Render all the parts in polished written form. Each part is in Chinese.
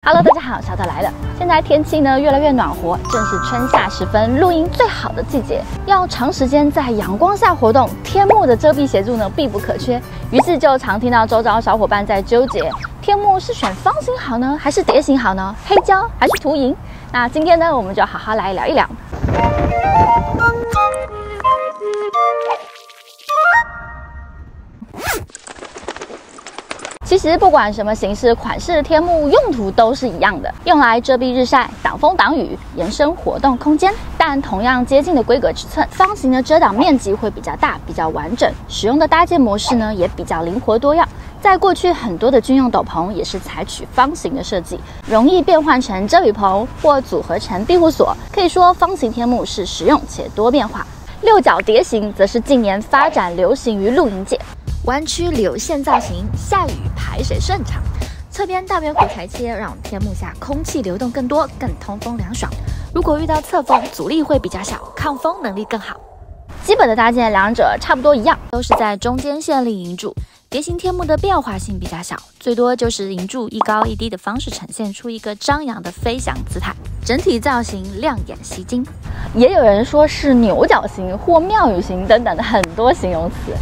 Hello， 大家好，小特来了。现在天气呢越来越暖和，正是春夏时分露营最好的季节。要长时间在阳光下活动，天幕的遮蔽协助呢必不可缺。于是就常听到周遭小伙伴在纠结，天幕是选方形好呢，还是蝶形好呢？黑胶还是图银？那今天呢，我们就好好来聊一聊。其实不管什么形式、款式的天幕，用途都是一样的，用来遮蔽日晒、挡风挡雨、延伸活动空间。但同样接近的规格尺寸，方形的遮挡面积会比较大、比较完整，使用的搭建模式呢也比较灵活多样。在过去，很多的军用斗篷也是采取方形的设计，容易变换成遮雨棚或组合成庇护所。可以说，方形天幕是实用且多变化。六角蝶形则是近年发展流行于露营界。弯曲流线造型，下雨排水顺畅。侧边大圆弧裁切，让天幕下空气流动更多，更通风凉爽。如果遇到侧风，阻力会比较小，抗风能力更好。基本的搭建两者差不多一样，都是在中间线立银柱。蝶形天幕的变化性比较小，最多就是银柱一高一低的方式呈现出一个张扬的飞翔姿态，整体造型亮眼吸睛。也有人说是牛角形或庙宇形等等的很多形容词。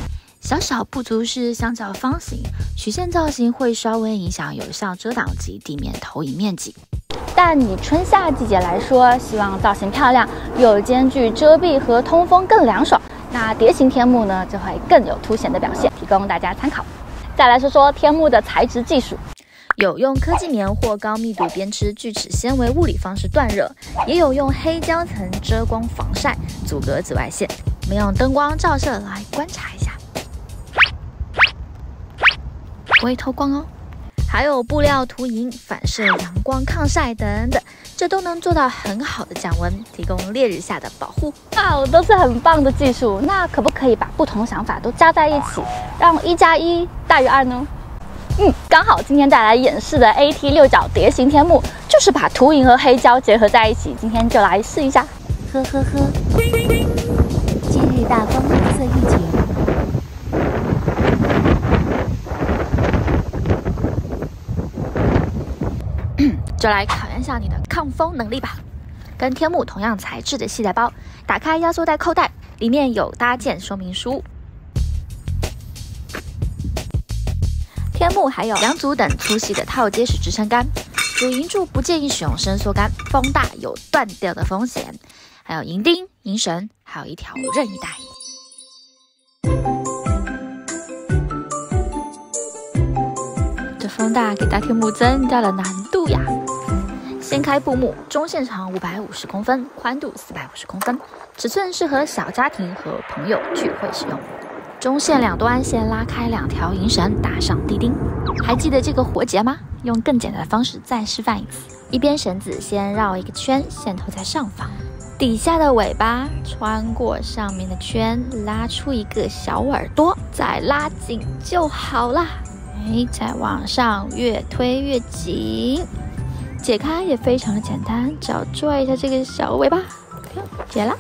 小小不足是相较方形，曲线造型会稍微影响有效遮挡及地面投影面积。但以春夏季节来说，希望造型漂亮又兼具遮蔽和通风更凉爽，那蝶形天幕呢就会更有凸显的表现，提供大家参考。再来说说天幕的材质技术，有用科技棉或高密度编织锯齿纤维物理方式断热，也有用黑胶层遮光防晒，阻隔紫外线。我们用灯光照射来观察一下。不会透光哦，还有布料涂银、反射阳光、抗晒等等，这都能做到很好的降温，提供烈日下的保护。都是很棒的技术。那可不可以把不同想法都加在一起，让1+1大于2呢？刚好今天带来演示的 AT 六角蝶形天幕，就是把涂银和黑胶结合在一起。今天就来试一下。呵呵呵，今日大风蓝色预警。就来考验下你的抗风能力吧。跟天幕同样材质的系带包，打开压缩袋扣带，里面有搭建说明书。天幕还有2组等粗细的套结实支撑杆，主银柱不建议使用伸缩杆，风大有断掉的风险。还有银钉、银绳，还有一条任意带。这风大给大天幕增加了难度呀。掀开布幕，中线长550公分，宽度450公分，尺寸适合小家庭和朋友聚会使用。中线两端先拉开2条银绳，打上地钉。还记得这个活结吗？用更简单的方式再示范一次。一边绳子先绕一个圈，线头在上方，底下的尾巴穿过上面的圈，拉出一个小耳朵，再拉紧就好啦。再往上越推越紧。解开也非常的简单，只要拽一下这个小尾巴，解了。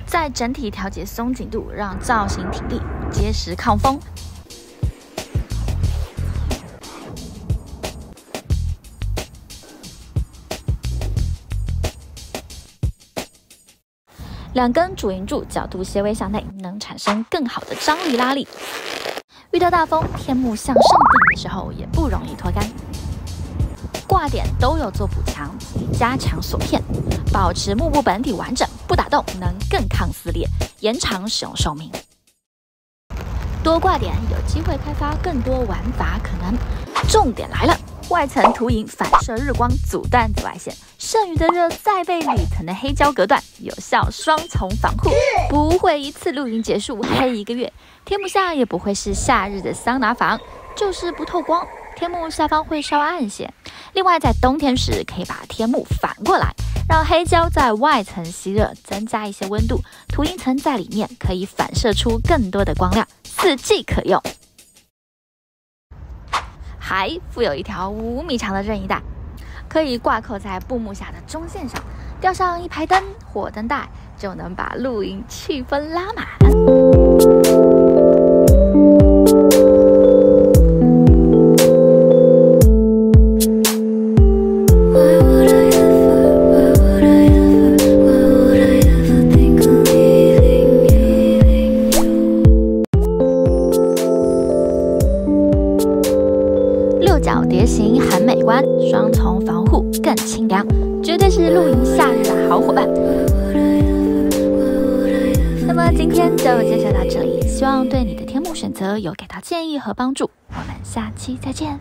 再整体调节松紧度，让造型挺立、结实抗风。2根主银柱角度斜微向内，能产生更好的张力拉力。遇到大风，天幕向上顶的时候也不容易脱干。挂点都有做补强及加强锁片，保持幕布本体完整，不打洞，能更抗撕裂，延长使用寿命。多挂点有机会开发更多玩法可能。重点来了，外层涂银反射日光，阻断紫外线，剩余的热再被里层的黑胶隔断，有效双重防护，不会一次露营结束黑1个月。天幕下也不会是夏日的桑拿房，就是不透光，天幕下方会稍暗些。另外，在冬天时可以把天幕反过来，让黑胶在外层吸热，增加一些温度，涂印层在里面可以反射出更多的光亮，4季可用。还附有一条5米长的任意带，可以挂扣在布幕下的中线上，吊上一排灯或灯带，就能把露营气氛拉满。6角碟形很美观，双重防护更清凉，绝对是露营夏日的好伙伴。那么今天就介绍到这里，希望对你的天幕选择有给到建议和帮助。我们下期再见。